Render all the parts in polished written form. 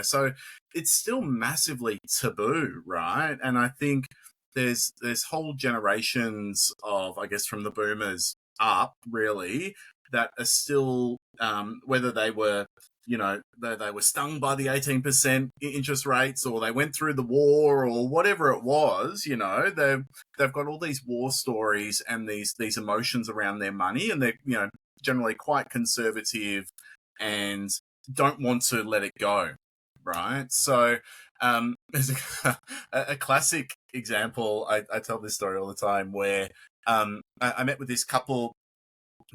So it's still massively taboo, right? And I think there's whole generations of, I guess, from the boomers up, really, that are still, whether they were, they were stung by the 18% interest rates, or they went through the war, or whatever it was, they've got all these war stories and these emotions around their money, and they're, generally quite conservative and don't want to let it go, right? So there's a classic example. I tell this story all the time where I met with this couple.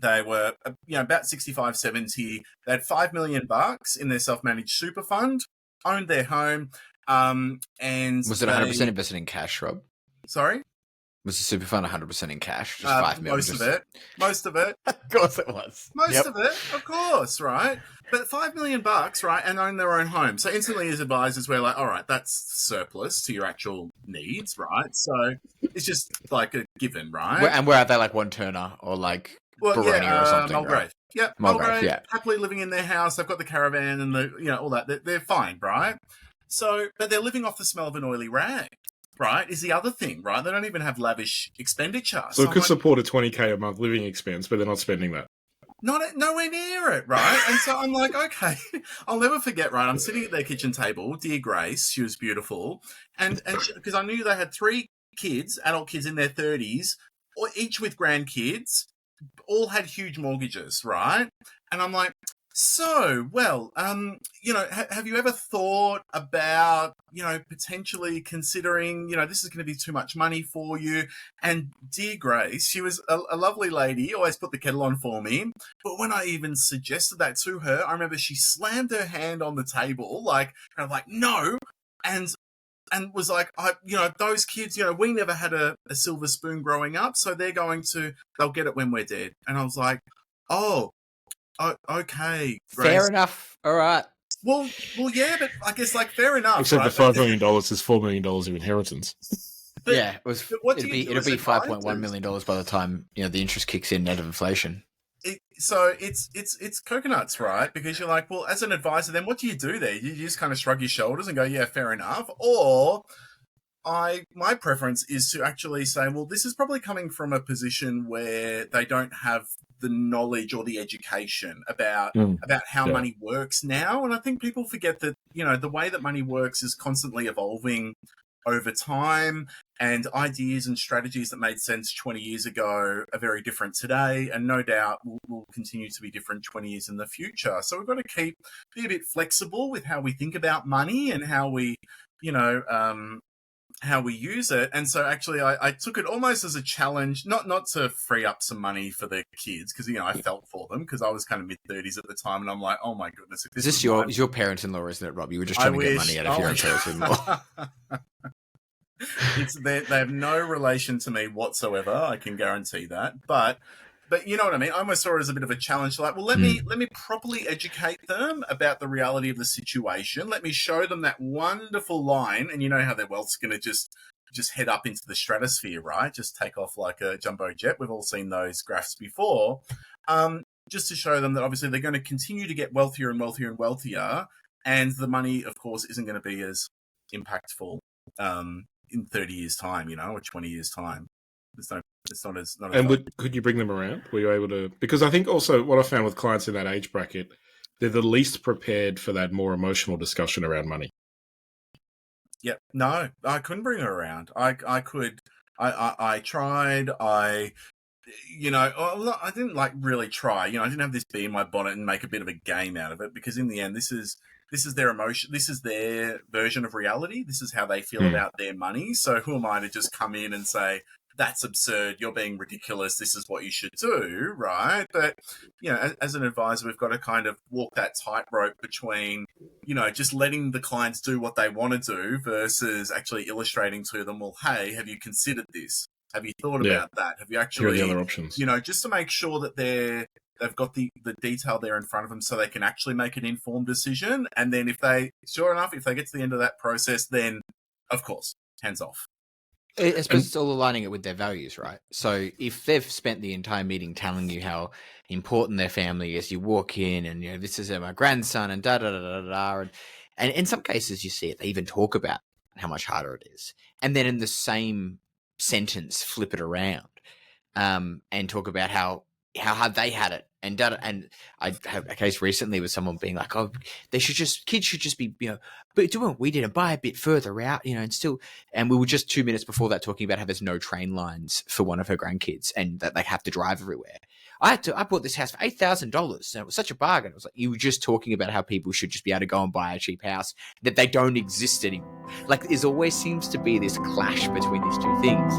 They were, about 65, 70. They had $5 million in their self-managed super fund, owned their home, and was it 100% invested in cash, Rob? Sorry? Was the super fund 100% in cash? Just 5 million? Most of it. Of course it was. Most of it, of course, right? But $5 million, right, and own their own home. So instantly, as advisors, we're like, all right, that's surplus to your actual needs, right? So it's just like a given, right? Where are they, like One Turner or like Baronia or something? Mulgrave. Right? Yep, Mulgrave, yeah. Happily living in their house. They've got the caravan and all that. They're fine, right? So, but they're living off the smell of an oily rag. Right, is the other thing, right? They don't even have lavish expenditure. So it could support a 20K a month living expense, but they're not spending that. Nowhere near it, right? And so I'm like, okay, I'll never forget, right? I'm sitting at their kitchen table, dear Grace, she was beautiful, and because I knew they had 3 kids, adult kids in their 30s, each with grandkids, all had huge mortgages, right? And I'm like, so, well, have you ever thought about, potentially considering, this is going to be too much money for you? And dear Grace, she was a lovely lady, always put the kettle on for me. But when I even suggested that to her, I remember she slammed her hand on the table, like, no. And was like, those kids, we never had a silver spoon growing up, so they'll get it when we're dead. And I was like, oh, okay. Grace. Fair enough. All right. Well, yeah, but I guess fair enough. Except right? the $5 million is $4 million of inheritance. But, yeah, it'll be $5.1 million by the time the interest kicks in net of inflation. So it's coconuts, right? Because you're like, well, as an advisor, then what do you do there? You just kind of shrug your shoulders and go, yeah, fair enough. Or my preference is to actually say, well, this is probably coming from a position where they don't have the knowledge or the education about how money works now. And I think people forget that, the way that money works is constantly evolving over time, and ideas and strategies that made sense 20 years ago are very different today, and no doubt will continue to be different 20 years in the future. So we've got to be a bit flexible with how we think about money and how we, how we use it. And so actually I took it almost as a challenge, not to free up some money for the kids, because I felt for them, because I was kind of mid-30s at the time, and I'm like, oh my goodness, if this is your parents-in-law, isn't it, Rob? You were just trying to get money out of your own parents-in-law. They have no relation to me whatsoever, I can guarantee that, but you know what I mean? I almost saw it as a bit of a challenge. Like, well, let me properly educate them about the reality of the situation. Let me show them that wonderful line, and you know how their wealth's going to just head up into the stratosphere, right? Just take off like a jumbo jet. We've all seen those graphs before. Just to show them that obviously they're going to continue to get wealthier and wealthier and wealthier, and the money, of course, isn't going to be as impactful in 30 years' time, or 20 years' time. It's not as. And could you bring them around? Were you able to? Because I think also what I found with clients in that age bracket, they're the least prepared for that more emotional discussion around money. Yep. No, I couldn't bring her around. I could. I tried. I didn't really try. I didn't have this bee in my bonnet and make a bit of a game out of it, because in the end, this is their emotion. This is their version of reality. This is how they feel about their money. So who am I to just come in and say, that's absurd, you're being ridiculous, this is what you should do, right? But, as an advisor, we've got to kind of walk that tightrope between, just letting the clients do what they want to do versus actually illustrating to them, well, hey, have you considered this? Have you thought about that? Have you actually, here are the other options? Just to make sure that they've got the detail there in front of them so they can actually make an informed decision. And then if they get to the end of that process, then, of course, hands off. I suppose it's all aligning it with their values, right? So if they've spent the entire meeting telling you how important their family is, you walk in and, this is my grandson and da-da-da-da-da, And in some cases, you see it. They even talk about how much harder it is, and then in the same sentence, flip it around, and talk about how hard they had it. And I had a case recently with someone being like, "Oh, kids should just be, but doing what we did and buy a bit further out, and we were just 2 minutes before that talking about how there's no train lines for one of her grandkids and that they have to drive everywhere. I bought this house for $8,000 and it was such a bargain. It was like, you were just talking about how people should just be able to go and buy a cheap house, that they don't exist anymore. Like, there always seems to be this clash between these two things.